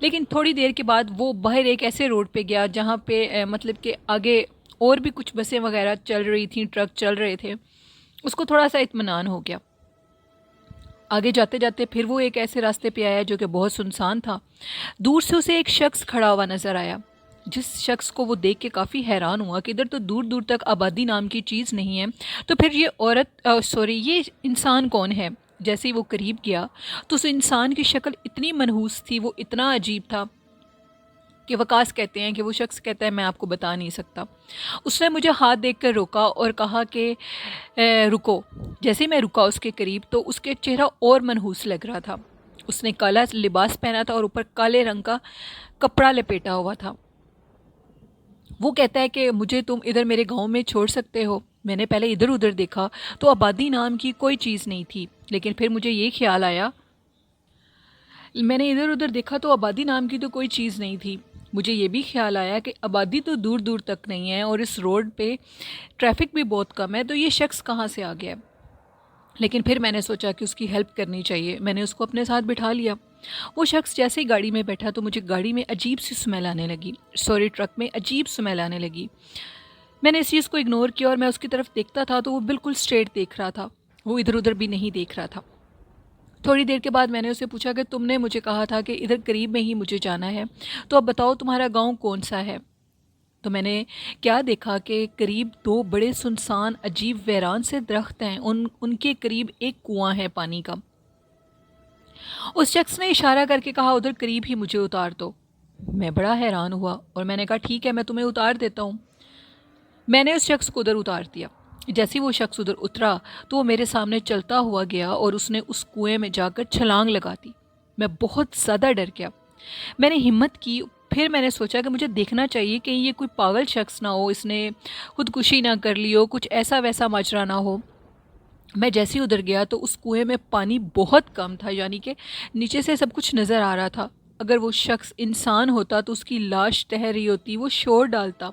لیکن تھوڑی دیر کے بعد وہ باہر ایک ایسے روڈ پہ گیا جہاں پہ مطلب کہ آگے اور بھی کچھ بسیں وغیرہ چل رہی تھیں، ٹرک چل رہے تھے. اس کو تھوڑا سا اطمینان ہو گیا. آگے جاتے جاتے پھر وہ ایک ایسے راستے پہ آیا جو کہ بہت سنسان تھا. دور سے اسے ایک شخص کھڑا ہوا نظر آیا، جس شخص کو وہ دیکھ کے کافی حیران ہوا کہ ادھر تو دور دور تک آبادی نام کی چیز نہیں ہے، تو پھر یہ انسان کون ہے. جیسے ہی وہ قریب گیا تو اس انسان کی شکل اتنی منحوس تھی، وہ اتنا عجیب تھا کہ وقاص کہتے ہیں کہ وہ شخص کہتا ہے میں آپ کو بتا نہیں سکتا. اس نے مجھے ہاتھ دیکھ کر روکا اور کہا کہ رکو. جیسے میں رکا اس کے قریب تو اس کے چہرہ اور منحوس لگ رہا تھا. اس نے کالا لباس پہنا تھا اور اوپر کالے رنگ کا کپڑا لپیٹا ہوا تھا. وہ کہتا ہے کہ مجھے تم ادھر میرے گاؤں میں چھوڑ سکتے ہو. میں نے پہلے ادھر ادھر دیکھا تو آبادی نام کی کوئی چیز نہیں تھی، لیکن پھر مجھے یہ خیال آیا، میں نے ادھر ادھر دیکھا تو آبادی نام کی تو کوئی چیز نہیں تھی. مجھے یہ بھی خیال آیا کہ آبادی تو دور دور تک نہیں ہے اور اس روڈ پہ ٹریفک بھی بہت کم ہے، تو یہ شخص کہاں سے آ گیا. لیکن پھر میں نے سوچا کہ اس کی ہیلپ کرنی چاہیے. میں نے اس کو اپنے ساتھ بٹھا لیا. وہ شخص جیسے ہی گاڑی میں بیٹھا تو مجھے گاڑی میں عجیب سی سمیل آنے لگی، ٹرک میں عجیب سمیل آنے لگی. میں نے اس چیز کو اگنور کیا اور میں اس کی طرف دیکھتا تھا تو وہ بالکل اسٹریٹ دیکھ رہا تھا، وہ ادھر ادھر بھی نہیں دیکھ رہا تھا. تھوڑی دیر کے بعد میں نے اسے پوچھا کہ تم نے مجھے کہا تھا کہ ادھر قریب میں ہی مجھے جانا ہے، تو اب بتاؤ تمہارا گاؤں کون سا ہے. تو میں نے کیا دیکھا کہ قریب 2 بڑے سنسان عجیب ویران سے درخت ہیں، ان کے قریب ایک کنواں ہے پانی کا. اس شخص نے اشارہ کر کے کہا ادھر قریب ہی مجھے اتار دو. میں بڑا حیران ہوا اور میں نے کہا ٹھیک ہے میں تمہیں اتار دیتا ہوں. میں نے اس شخص کو ادھر اتار دیا. جیسے وہ شخص ادھر اترا تو وہ میرے سامنے چلتا ہوا گیا اور اس نے اس کنویں میں جا کر چھلانگ لگا دی. میں بہت زیادہ ڈر گیا. میں نے ہمت کی. پھر میں نے سوچا کہ مجھے دیکھنا چاہیے کہ یہ کوئی پاگل شخص نہ ہو، اس نے خودکشی نہ کر لی ہو، کچھ ایسا ویسا ماجرا نہ ہو. میں جیسے ہی ادھر گیا تو اس کنویں میں پانی بہت کم تھا، یعنی کہ نیچے سے سب کچھ نظر آ رہا تھا. اگر وہ شخص انسان ہوتا تو اس کی لاش تہہ رہی ہوتی، وہ شور ڈالتا،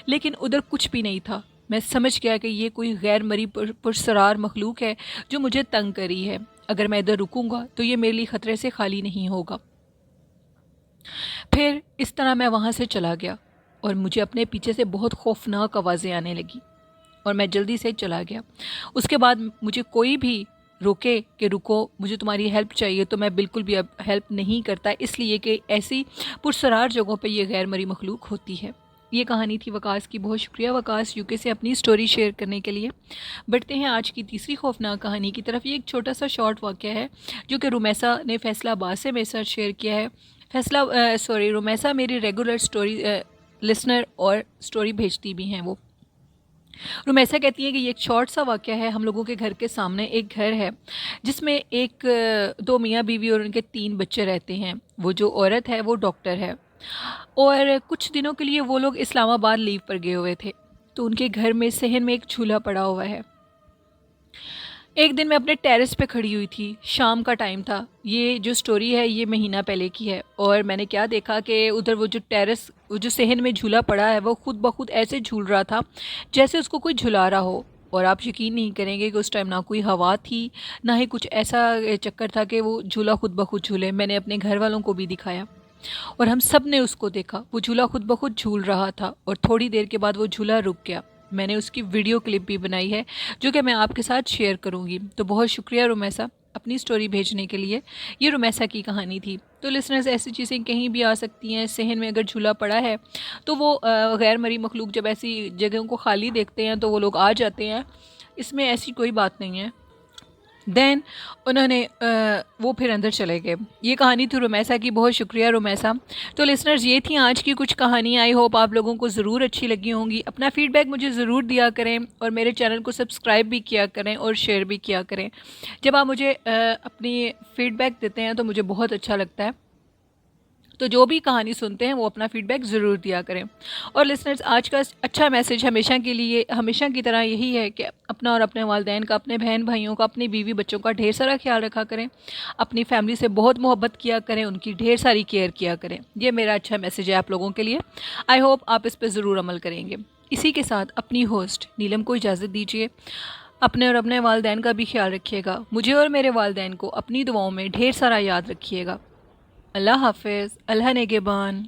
لیکن ادھر کچھ بھی نہیں تھا. میں سمجھ گیا کہ یہ کوئی غیر مری پرسرار مخلوق ہے جو مجھے تنگ کری ہے. اگر میں ادھر رکوں گا تو یہ میرے لیے خطرے سے خالی نہیں ہوگا. پھر اس طرح میں وہاں سے چلا گیا اور مجھے اپنے پیچھے سے بہت خوفناک آوازیں آنے لگی اور میں جلدی سے چلا گیا. اس کے بعد مجھے کوئی بھی روکے کہ رکو مجھے تمہاری ہیلپ چاہیے تو میں بالکل بھی اب ہیلپ نہیں کرتا، اس لیے کہ ایسی پرسرار جگہوں پہ یہ غیر مری مخلوق ہوتی ہے. یہ کہانی تھی وقاص کی. بہت شکریہ وقاص یو کے سے اپنی سٹوری شیئر کرنے کے لیے. بڑھتے ہیں آج کی تیسری خوفناک کہانی کی طرف. یہ ایک چھوٹا سا شارٹ واقعہ ہے جو کہ رومیسا نے فیصلہ آباد سے میرے ساتھ شیئر کیا ہے. رومیسا میری ریگولر سٹوری لسنر اور سٹوری بھیجتی بھی ہیں. وہ رومیسا کہتی ہیں کہ یہ ایک شارٹ سا واقعہ ہے. ہم لوگوں کے گھر کے سامنے ایک گھر ہے جس میں 2 میاں بیوی اور ان کے 3 بچے رہتے ہیں. وہ جو عورت ہے وہ ڈاکٹر ہے اور کچھ دنوں کے لیے وہ لوگ اسلام آباد لیو پر گئے ہوئے تھے. تو ان کے گھر میں صحن میں ایک جھولا پڑا ہوا ہے. ایک دن میں اپنے ٹیرس پہ کھڑی ہوئی تھی، شام کا ٹائم تھا. یہ جو سٹوری ہے یہ مہینہ پہلے کی ہے اور میں نے کیا دیکھا کہ ادھر وہ جو صحن میں جھولا پڑا ہے وہ خود بخود ایسے جھول رہا تھا جیسے اس کو کوئی جھلا رہا ہو. اور آپ یقین نہیں کریں گے کہ اس ٹائم نہ کوئی ہوا تھی نہ ہی کچھ ایسا چکر تھا کہ وہ جھولا خود بخود جھولے. میں نے اپنے گھر والوں کو بھی دکھایا اور ہم سب نے اس کو دیکھا. وہ جھولا خود بخود جھول رہا تھا اور تھوڑی دیر کے بعد وہ جھولا رک گیا. میں نے اس کی ویڈیو کلپ بھی بنائی ہے جو کہ میں آپ کے ساتھ شیئر کروں گی. تو بہت شکریہ رومیسا اپنی سٹوری بھیجنے کے لیے. یہ رومیسا کی کہانی تھی. تو لسنرز ایسی چیزیں کہیں بھی آ سکتی ہیں. صحن میں اگر جھولا پڑا ہے تو وہ غیر مری مخلوق جب ایسی جگہوں کو خالی دیکھتے ہیں تو وہ لوگ آ جاتے ہیں. اس میں ایسی کوئی بات نہیں ہے. دین انہوں نے وہ پھر اندر چلے گئے. یہ کہانی تھی رومیسا کی. بہت شکریہ رومیسا. تو لسنرز یہ تھیں آج کی کچھ کہانی. آئی ہوپ آپ لوگوں کو ضرور اچھی لگی ہوں گی. اپنا فیڈ بیک مجھے ضرور دیا کریں اور میرے چینل کو سبسکرائب بھی کیا کریں اور شیئر بھی کیا کریں. جب آپ مجھے اپنی فیڈ بیک دیتے ہیں تو مجھے بہت اچھا لگتا ہے. تو جو بھی کہانی سنتے ہیں وہ اپنا فیڈ بیک ضرور دیا کریں. اور لسنرز آج کا اچھا میسیج ہمیشہ کی طرح یہی ہے کہ اپنا اور اپنے والدین کا، اپنے بہن بھائیوں کا، اپنی بیوی بچوں کا ڈھیر سارا خیال رکھا کریں. اپنی فیملی سے بہت محبت کیا کریں، ان کی ڈھیر ساری کیئر کیا کریں. یہ میرا اچھا میسیج ہے آپ لوگوں کے لیے. آئی ہوپ آپ اس پہ ضرور عمل کریں گے. اسی کے ساتھ اپنی ہوسٹ نیلم کو اجازت دیجیے. اپنے اور اپنے والدین کا بھی خیال رکھیے گا. مجھے اور میرے والدین کو اپنی دعاؤں میں ڈھیر سارا یاد رکھیے گا. اللہ حافظ، اللہ نگہبان۔